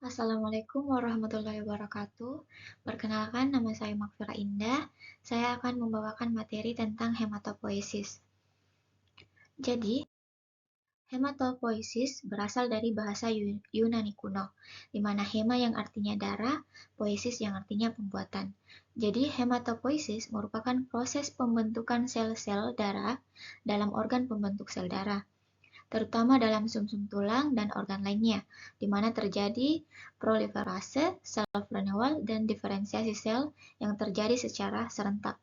Assalamualaikum warahmatullahi wabarakatuh. Perkenalkan, nama saya Makfira Indah. Saya akan membawakan materi tentang hematopoiesis. Jadi, hematopoiesis berasal dari bahasa Yunani kuno, di mana hema yang artinya darah, poiesis yang artinya pembuatan. Jadi, hematopoiesis merupakan proses pembentukan sel-sel darah dalam organ pembentuk sel darah, terutama dalam sumsum tulang dan organ lainnya, di mana terjadi proliferase, self-renewal, dan diferensiasi sel yang terjadi secara serentak.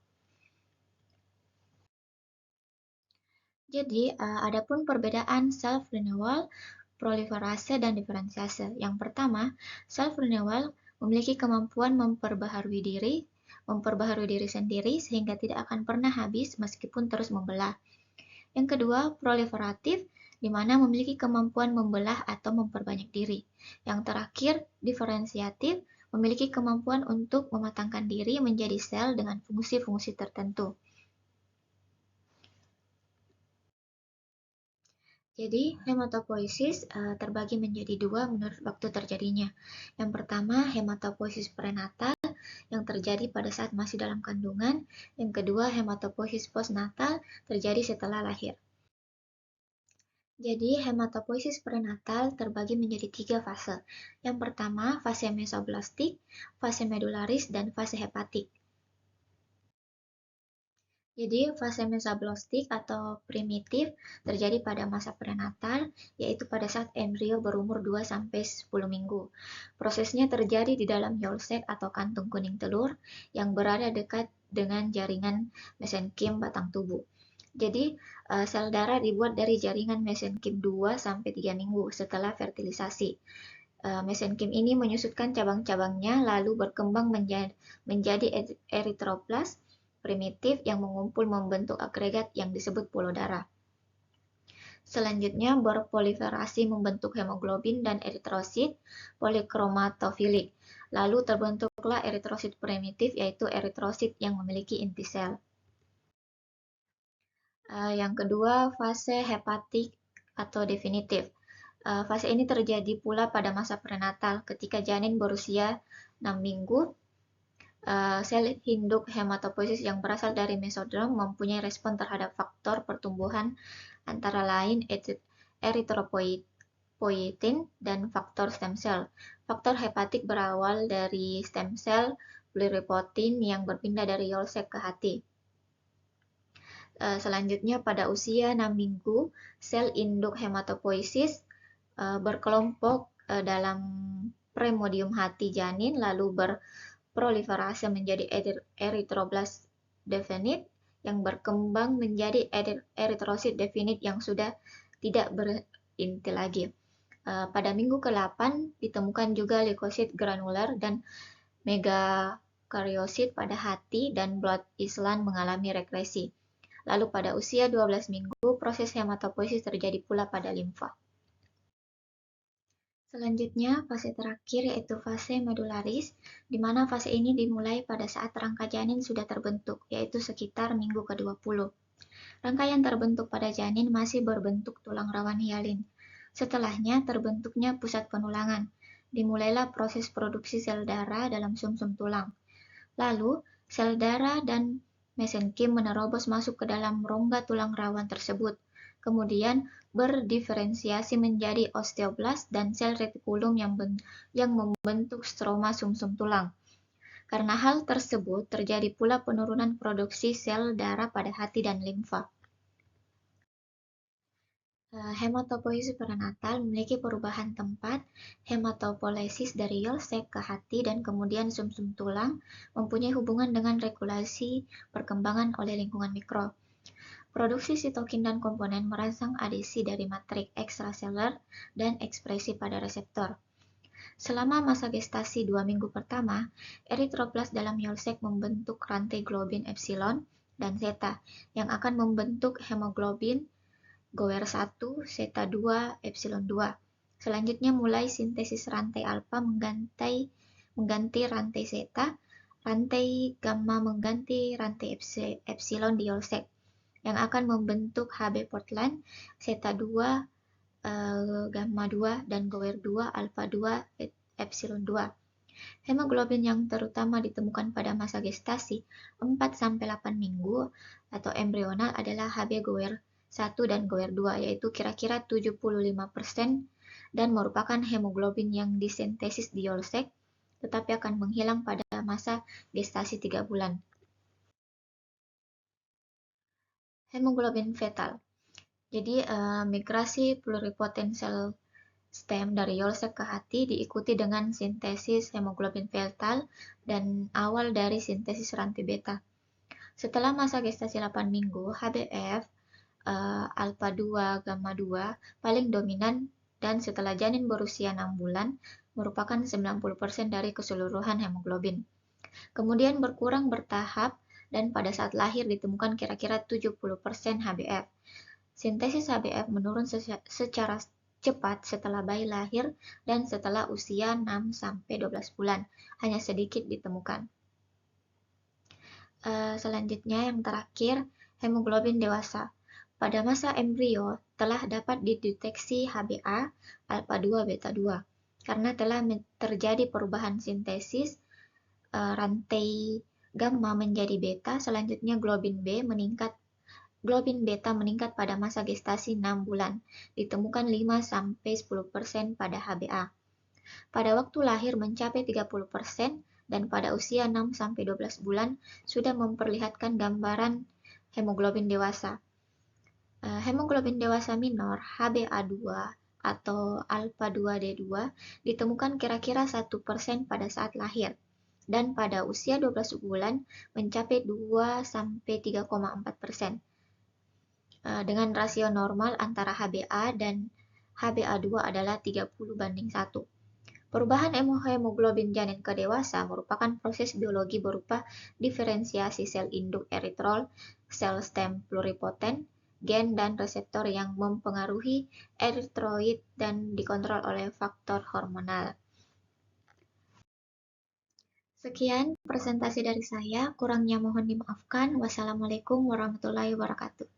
Jadi, adapun perbedaan self-renewal, proliferase, dan diferensiase. Yang pertama, self-renewal memiliki kemampuan memperbaharui diri sendiri sehingga tidak akan pernah habis meskipun terus membelah. Yang kedua, proliferatif, di mana memiliki kemampuan membelah atau memperbanyak diri. Yang terakhir, diferensiatif, memiliki kemampuan untuk mematangkan diri menjadi sel dengan fungsi-fungsi tertentu. Jadi, hematopoiesis terbagi menjadi dua menurut waktu terjadinya. Yang pertama, hematopoiesis prenatal yang terjadi pada saat masih dalam kandungan. Yang kedua, hematopoiesis postnatal terjadi setelah lahir. Jadi, hematopoiesis prenatal terbagi menjadi 3 fase. Yang pertama, fase mesoblastik, fase medularis, dan fase hepatik. Jadi, fase mesoblastik atau primitif terjadi pada masa prenatal, yaitu pada saat embrio berumur 2-10 minggu. Prosesnya terjadi di dalam yolk atau kantung kuning telur yang berada dekat dengan jaringan mesenkim batang tubuh. Jadi, sel darah dibuat dari jaringan mesenkim 2-3 minggu setelah fertilisasi. Mesenkim ini menyusutkan cabang-cabangnya lalu berkembang menjadi eritroplas primitif yang mengumpul membentuk agregat yang disebut puluh darah. Selanjutnya berproliferasi membentuk hemoglobin dan eritrosit polikromatofilik. Lalu terbentuklah eritrosit primitif yaitu eritrosit yang memiliki inti sel. Yang kedua, fase hepatik atau definitif. Fase ini terjadi pula pada masa prenatal ketika janin berusia 6 minggu. Sel induk hematopoiesis yang berasal dari mesodrom mempunyai respon terhadap faktor pertumbuhan antara lain eritropoietin dan faktor stem cell. Faktor hepatik berawal dari stem cell pluripotin yang berpindah dari yolk ke hati. Selanjutnya pada usia 6 minggu, sel induk hematopoiesis berkelompok dalam premodium hati janin lalu berproliferase menjadi eritroblast definite yang berkembang menjadi eritrosit definite yang sudah tidak berinti lagi. Pada minggu ke-8 ditemukan juga leukosit granular dan megakaryosit pada hati dan blood island mengalami regresi. Lalu pada usia 12 minggu, proses hematopoiesis terjadi pula pada limfa. Selanjutnya, fase terakhir yaitu fase medularis, di mana fase ini dimulai pada saat rangka janin sudah terbentuk, yaitu sekitar minggu ke-20. Rangka yang terbentuk pada janin masih berbentuk tulang rawan hialin. Setelahnya terbentuknya pusat penulangan. Dimulailah proses produksi sel darah dalam sumsum tulang. Lalu, sel darah dan mesenkim menerobos masuk ke dalam rongga tulang rawan tersebut. Kemudian berdiferensiasi menjadi osteoblast dan sel retikulum yang membentuk stroma sumsum tulang. Karena hal tersebut, terjadi pula penurunan produksi sel darah pada hati dan limfa. Hematopoiesis prenatal memiliki perubahan tempat hematopoiesis dari yolk ke hati dan kemudian sumsum tulang mempunyai hubungan dengan regulasi perkembangan oleh lingkungan mikro. Produksi sitokin dan komponen merangsang adesi dari matriks ekstraseluler dan ekspresi pada reseptor. Selama masa gestasi 2 minggu pertama, eritroblast dalam yolk membentuk rantai globin epsilon dan zeta yang akan membentuk hemoglobin gower 1, zeta 2, epsilon 2. Selanjutnya mulai sintesis rantai alfa mengganti rantai zeta, rantai gamma mengganti rantai epsilon di yolk yang akan membentuk Hb Portland, zeta 2, gamma 2, dan gower 2, alfa 2, epsilon 2. Hemoglobin yang terutama ditemukan pada masa gestasi 4-8 minggu atau embrional adalah Hb goer 1 dan goer 2, yaitu kira-kira 75% dan merupakan hemoglobin yang disintesis di Yolsek, tetapi akan menghilang pada masa gestasi 3 bulan. Hemoglobin fetal. Jadi, migrasi pluripotent sel stem dari Yolsek ke hati diikuti dengan sintesis hemoglobin fetal dan awal dari sintesis rantai beta. Setelah masa gestasi 8 minggu, HbF, alpha 2, gamma 2 paling dominan dan setelah janin berusia 6 bulan merupakan 90% dari keseluruhan hemoglobin. Kemudian berkurang bertahap dan pada saat lahir ditemukan kira-kira 70% HbF. Sintesis HbF menurun secara cepat setelah bayi lahir dan setelah usia 6-12 bulan, hanya sedikit ditemukan. Selanjutnya yang terakhir, hemoglobin dewasa. Pada masa embrio telah dapat dideteksi Hba, alpha 2, beta 2, karena telah terjadi perubahan sintesis rantai gamma menjadi beta. Selanjutnya globin beta meningkat pada masa gestasi 6 bulan, ditemukan 5-10% pada Hba. Pada waktu lahir mencapai 30% dan pada usia 6-12 bulan sudah memperlihatkan gambaran hemoglobin dewasa. Hemoglobin dewasa minor Hba2 atau alpha 2D2 ditemukan kira-kira 1% pada saat lahir dan pada usia 12 bulan mencapai 2-3,4%. Dengan rasio normal antara Hba dan Hba2 adalah 30:1. Perubahan hemoglobin janin ke dewasa merupakan proses biologi berupa diferensiasi sel induk eritrol, sel stem pluripotent, gen dan reseptor yang mempengaruhi eritroid dan dikontrol oleh faktor hormonal. Sekian presentasi dari saya, kurangnya mohon dimaafkan. Wassalamualaikum warahmatullahi wabarakatuh.